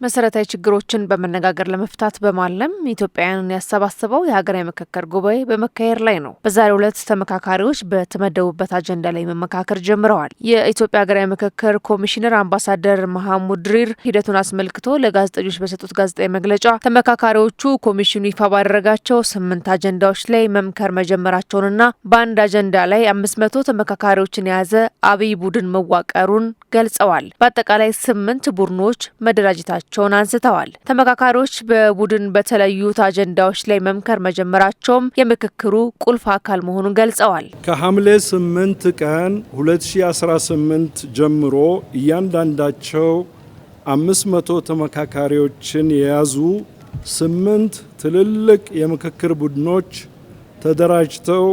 መሰረታዊ ችግሮችን በመነጋገር ለመፍታት በማለም ኢትዮጵያውያንን ያሰባሰበው የሀገራዊ ምክክር ጉባኤ በመካሄድ ላይ ነው። በዛሬው ዕለት ተመካካሪዎች በተመደቡበት አጀንዳ ላይ መመካከር ጀምረዋል። የኢትዮጵያ ሀገራዊ ምክክር ኮሚሽነር አምባሳደር መሐሙድ ድሪር ሂደቱን አስመልክቶ ለጋዜጠኞች በሰጡት ጋዜጣዊ መግለጫ ተመካካሪዎቹ ኮሚሽኑ ይፋ ባደረጋቸው 8 አጀንዳዎች ላይ መምከር መጀመራቸውንና በአንድ አጀንዳ ላይ 500 ተመካካሪዎችን የያዘ አብይ ቡድን መዋቀሩን ገልጸዋል። በአጠቃላይ 8 ቡድኖች መደራጀታቸው ቸውን አንስተዋል። ተመካካሪዎች በቡድን በተለዩት አጀንዳዎች ላይ መምከር መጀመራቸውም የምክክሩ ቁልፍ አካል መሆኑን ገልጸዋል። ከሐምሌ 8 ቀን 2018 ጀምሮ እያንዳንዳቸው 500 ተመካካሪዎችን የያዙ 8 ትልልቅ የምክክር ቡድኖች ተደራጅተው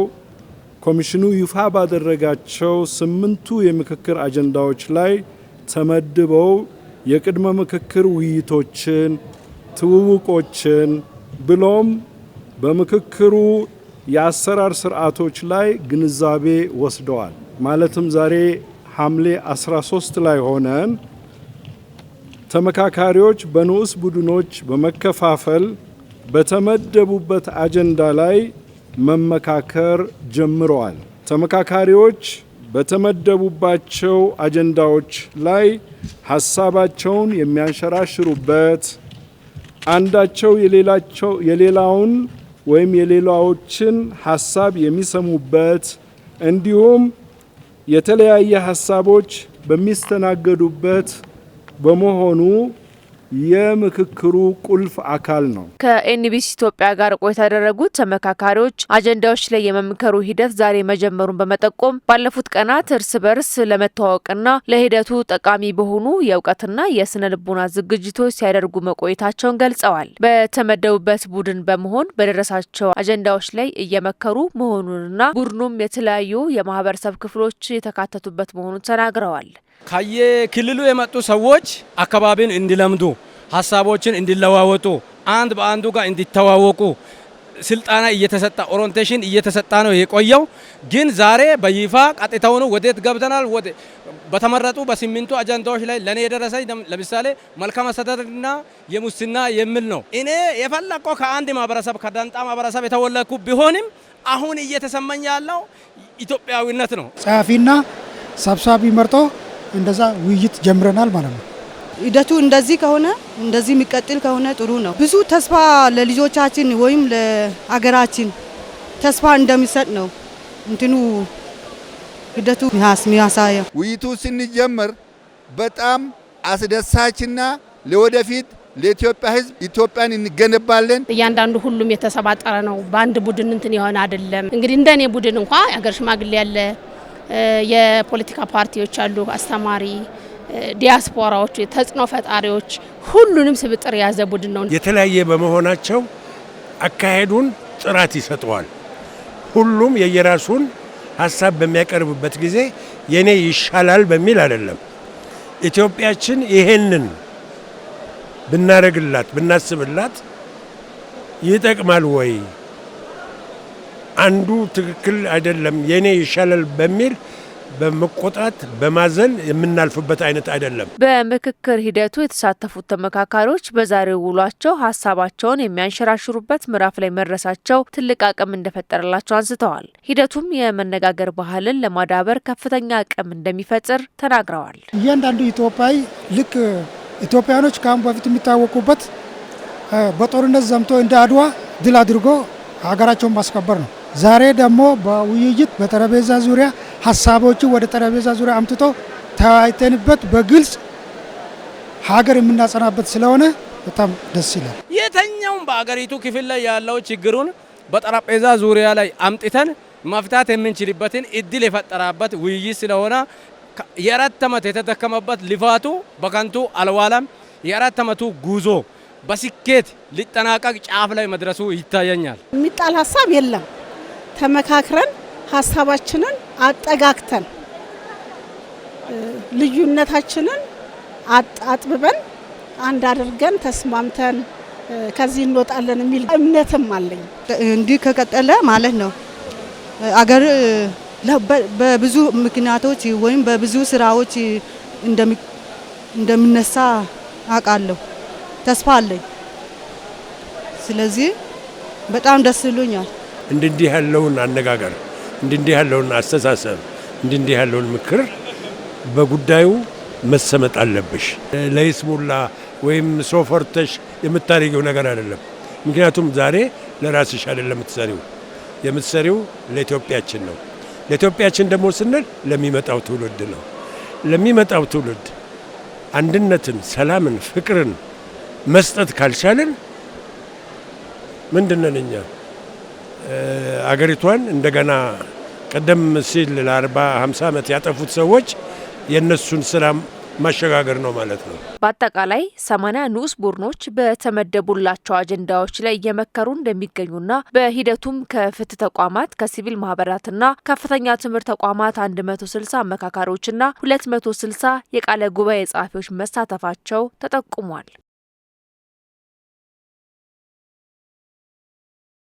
ኮሚሽኑ ይፋ ባደረጋቸው 8ቱ የምክክር አጀንዳዎች ላይ ተመድበው የቅድመ ምክክር ውይይቶችን፣ ትውውቆችን ብሎም በምክክሩ የአሰራር ስርዓቶች ላይ ግንዛቤ ወስደዋል። ማለትም ዛሬ ሐምሌ 13 ላይ ሆነን ተመካካሪዎች በንዑስ ቡድኖች በመከፋፈል በተመደቡበት አጀንዳ ላይ መመካከር ጀምረዋል። ተመካካሪዎች በተመደቡባቸው አጀንዳዎች ላይ ሀሳባቸውን የሚያንሸራሽሩበት፣ አንዳቸው የሌላውን ወይም የሌላዎችን ሀሳብ የሚሰሙበት እንዲሁም የተለያየ ሀሳቦች በሚስተናገዱበት በመሆኑ የምክክሩ ቁልፍ አካል ነው። ከኤንቢሲ ኢትዮጵያ ጋር ቆይታ ያደረጉት ተመካካሪዎች አጀንዳዎች ላይ የመምከሩ ሂደት ዛሬ መጀመሩን በመጠቆም ባለፉት ቀናት እርስ በርስ ለመተዋወቅና ለሂደቱ ጠቃሚ በሆኑ የእውቀትና የስነ ልቦና ዝግጅቶች ሲያደርጉ መቆየታቸውን ገልጸዋል። በተመደቡበት ቡድን በመሆን በደረሳቸው አጀንዳዎች ላይ እየመከሩ መሆኑንና ቡድኑም የተለያዩ የማህበረሰብ ክፍሎች የተካተቱበት መሆኑን ተናግረዋል። ከየክልሉ የመጡ ሰዎች አካባቢን እንዲለምዱ፣ ሀሳቦችን እንዲለዋወጡ፣ አንድ በአንዱ ጋር እንዲተዋወቁ ስልጣና እየተሰጣ ኦሪንቴሽን እየተሰጣ ነው የቆየው። ግን ዛሬ በይፋ ቀጥታውኑ ወዴት ገብተናል? በተመረጡ በ8ቱ አጀንዳዎች ላይ ለኔ የደረሰኝ ለምሳሌ መልካም አስተዳደርና የሙስና የሚል ነው። እኔ የፈለቀው ከአንድ ማህበረሰብ ከዳንጣ ማህበረሰብ የተወለድኩ ቢሆንም አሁን እየተሰማኝ ያለው ኢትዮጵያዊነት ነው። ጸሐፊና ሰብሳቢ መርጦ እንደዛ ውይይት ጀምረናል ማለት ነው። ሂደቱ እንደዚህ ከሆነ እንደዚህ የሚቀጥል ከሆነ ጥሩ ነው። ብዙ ተስፋ ለልጆቻችን ወይም ለሀገራችን ተስፋ እንደሚሰጥ ነው እንትኑ ሂደቱ የሚያሳየው። ውይይቱ ስንጀምር በጣም አስደሳችና ለወደፊት ለኢትዮጵያ ሕዝብ ኢትዮጵያን እንገነባለን። እያንዳንዱ ሁሉም የተሰባጠረ ነው። በአንድ ቡድን እንትን የሆነ አይደለም። እንግዲህ እንደኔ ቡድን እንኳን የሀገር ሽማግሌ ያለ የፖለቲካ ፓርቲዎች አሉ፣ አስተማሪ፣ ዲያስፖራዎች፣ ተጽዕኖ ፈጣሪዎች ሁሉንም ስብጥር የያዘ ቡድን ነው። የተለያየ በመሆናቸው አካሄዱን ጥራት ይሰጠዋል። ሁሉም የየራሱን ሀሳብ በሚያቀርብበት ጊዜ የኔ ይሻላል በሚል አይደለም። ኢትዮጵያችን ይሄንን ብናረግላት ብናስብላት ይጠቅማል ወይ? አንዱ ትክክል አይደለም የኔ ይሻላል በሚል በመቆጣት በማዘን የምናልፍበት አይነት አይደለም። በምክክር ሂደቱ የተሳተፉት ተመካካሪዎች በዛሬው ውሏቸው ሀሳባቸውን የሚያንሸራሽሩበት ምዕራፍ ላይ መድረሳቸው ትልቅ አቅም እንደፈጠረላቸው አንስተዋል። ሂደቱም የመነጋገር ባህልን ለማዳበር ከፍተኛ አቅም እንደሚፈጥር ተናግረዋል። እያንዳንዱ ኢትዮጵያዊ ልክ ኢትዮጵያኖች ከአሁን በፊት የሚታወቁበት በጦርነት ዘምቶ እንደ አድዋ ድል አድርጎ ሀገራቸውን ማስከበር ነው። ዛሬ ደግሞ በውይይት በጠረጴዛ ዙሪያ ሀሳቦችን ወደ ጠረጴዛ ዙሪያ አምጥቶ ተወያይተንበት በግልጽ ሀገር የምናጸናበት ስለሆነ በጣም ደስ ይላል። የተኛውም በአገሪቱ ክፍል ላይ ያለው ችግሩን በጠረጴዛ ዙሪያ ላይ አምጥተን መፍታት የምንችልበትን እድል የፈጠራበት ውይይት ስለሆነ የ4 ዓመት የተደከመበት ልፋቱ በከንቱ አልዋለም። የ4 ዓመቱ ጉዞ በስኬት ሊጠናቀቅ ጫፍ ላይ መድረሱ ይታየኛል። የሚጣል ሀሳብ የለም። ተመካክረን ሀሳባችንን አጠጋግተን ልዩነታችንን አጥብበን አንድ አድርገን ተስማምተን ከዚህ እንወጣለን የሚል እምነትም አለኝ። እንዲህ ከቀጠለ ማለት ነው አገር በብዙ ምክንያቶች ወይም በብዙ ስራዎች እንደሚነሳ አውቃለሁ። ተስፋ አለኝ። ስለዚህ በጣም ደስ ይሉኛል። እንዲህ ያለውን አነጋገር፣ እንዲህ ያለውን አስተሳሰብ፣ እንዲህ ያለውን ምክር በጉዳዩ መሰመጥ አለብሽ። ለይስሙላ ወይም ሶፈርተሽ የምታደርጊው ነገር አይደለም። ምክንያቱም ዛሬ ለራስሽ አይደለም የምትሰሪው ለኢትዮጵያችን ነው። ለኢትዮጵያችን ደግሞ ስንል ለሚመጣው ትውልድ ነው። ለሚመጣው ትውልድ አንድነትን፣ ሰላምን፣ ፍቅርን መስጠት ካልቻለን ምንድነን እኛ? አገሪቷን እንደገና ቀደም ሲል ለ40-50 ዓመት ያጠፉት ሰዎች የነሱን ሰላም ማሸጋገር ነው ማለት ነው። በአጠቃላይ 80 ንዑስ ቡድኖች በተመደቡላቸው አጀንዳዎች ላይ እየመከሩ እንደሚገኙና በሂደቱም ከፍትህ ተቋማት፣ ከሲቪል ማህበራትና ከፍተኛ ትምህርት ተቋማት 160 አመካካሪዎችና 260 የቃለ ጉባኤ ጸሐፊዎች መሳተፋቸው ተጠቁሟል።